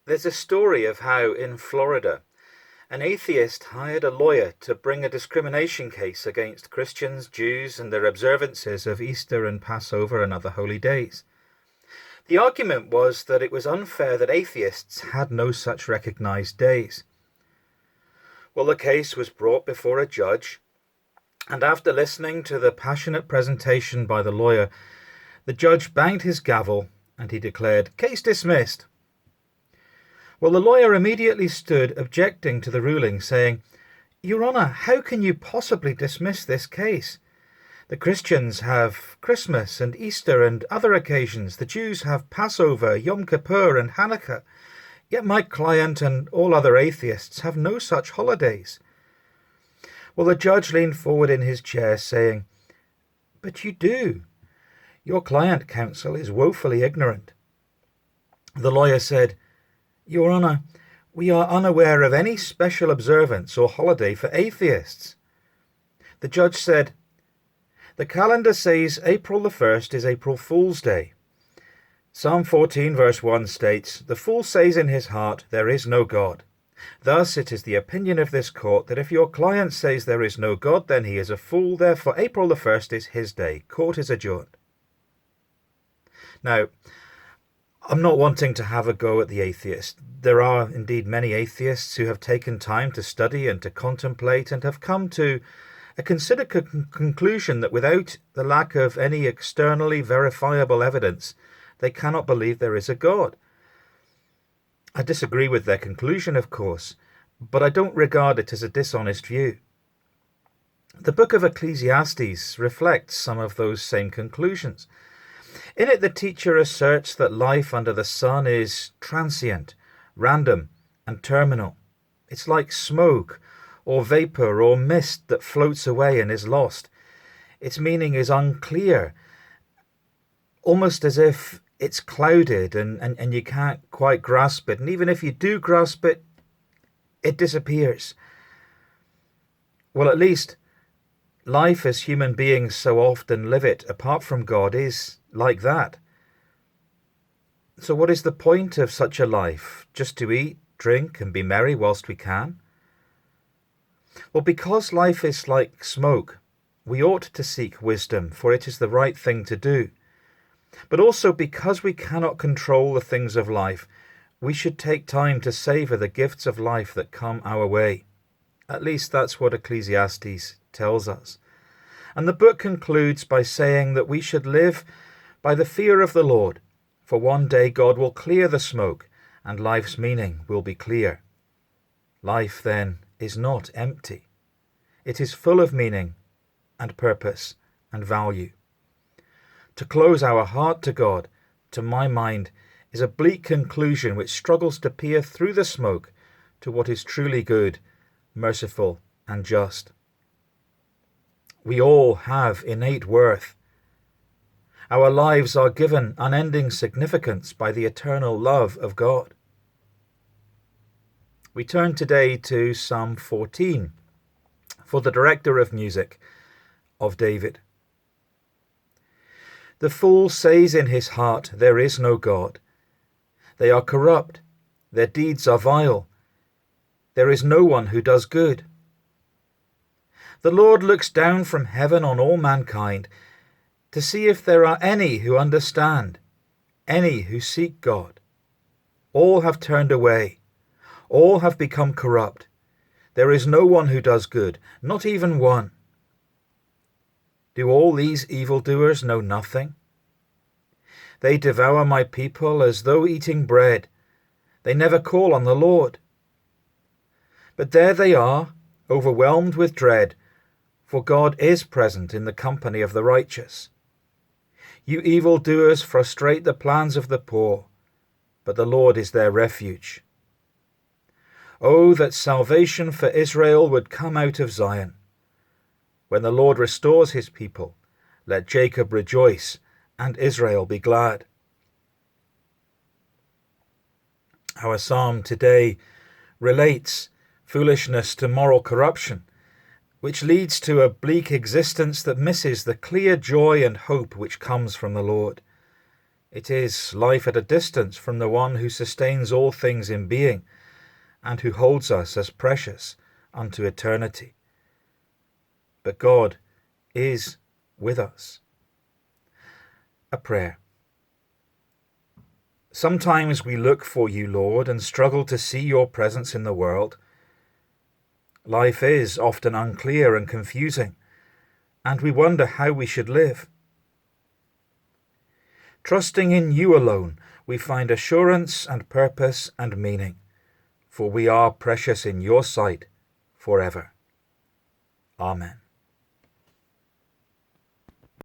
There's a story of how in Florida, an atheist hired a lawyer to bring a discrimination case against Christians, Jews, and their observances of Easter and Passover and other holy days. The argument was that it was unfair that atheists had no such recognized days. Well, the case was brought before a judge, and after listening to the passionate presentation by the lawyer, the judge banged his gavel and he declared, "Case dismissed." Well, the lawyer immediately stood objecting to the ruling, saying, "Your Honour, how can you possibly dismiss this case? The Christians have Christmas and Easter and other occasions. The Jews have Passover, Yom Kippur and Hanukkah. Yet my client and all other atheists have no such holidays." Well, the judge leaned forward in his chair, saying, "But you do. Your client, counsel, is woefully ignorant." The lawyer said, "Your Honour, we are unaware of any special observance or holiday for atheists." The judge said, "The calendar says April the 1st is April Fool's Day. Psalm 14 verse 1 states, 'The fool says in his heart, there is no God.' Thus it is the opinion of this court that if your client says there is no God, then he is a fool. Therefore April the 1st is his day. Court is adjourned." Now, I'm not wanting to have a go at the atheist. There are indeed many atheists who have taken time to study and to contemplate and have come to a considered conclusion that without the lack of any externally verifiable evidence, they cannot believe there is a God. I disagree with their conclusion, of course, but I don't regard it as a dishonest view. The book of Ecclesiastes reflects some of those same conclusions. In it, the teacher asserts that life under the sun is transient, random, and terminal. It's like smoke or vapor or mist that floats away and is lost. Its meaning is unclear, almost as if it's clouded and you can't quite grasp it. And even if you do grasp it, it disappears. Well, at least life as human beings so often live it apart from God is like that. So what is the point of such a life? Just to eat, drink, and be merry whilst we can? Well, because life is like smoke, we ought to seek wisdom, for it is the right thing to do. But also because we cannot control the things of life, we should take time to savour the gifts of life that come our way. At least that's what Ecclesiastes tells us. And the book concludes by saying that we should live by the fear of the Lord, for one day God will clear the smoke and life's meaning will be clear. Life, then, is not empty. It is full of meaning and purpose and value. To close our heart to God, to my mind, is a bleak conclusion which struggles to peer through the smoke to what is truly good, merciful, and just. We all have innate worth. Our lives are given unending significance by the eternal love of God. We turn today to Psalm 14 for the director of music of David. The fool says in his heart, there is no God. They are corrupt, their deeds are vile. There is no one who does good. The Lord looks down from heaven on all mankind to see if there are any who understand, any who seek God. All have turned away. All have become corrupt. There is no one who does good, not even one. Do all these evildoers know nothing? They devour my people as though eating bread. They never call on the Lord. But there they are, overwhelmed with dread, for God is present in the company of the righteous. You evildoers frustrate the plans of the poor, but the Lord is their refuge. Oh, that salvation for Israel would come out of Zion. When the Lord restores his people, let Jacob rejoice and Israel be glad. Our psalm today relates foolishness to moral corruption, which leads to a bleak existence that misses the clear joy and hope which comes from the Lord. It is life at a distance from the one who sustains all things in being and who holds us as precious unto eternity. But God is with us. A prayer. Sometimes we look for you, Lord, and struggle to see your presence in the world. Life is often unclear and confusing, and we wonder how we should live. Trusting in you alone, we find assurance and purpose and meaning, for we are precious in your sight forever. Amen.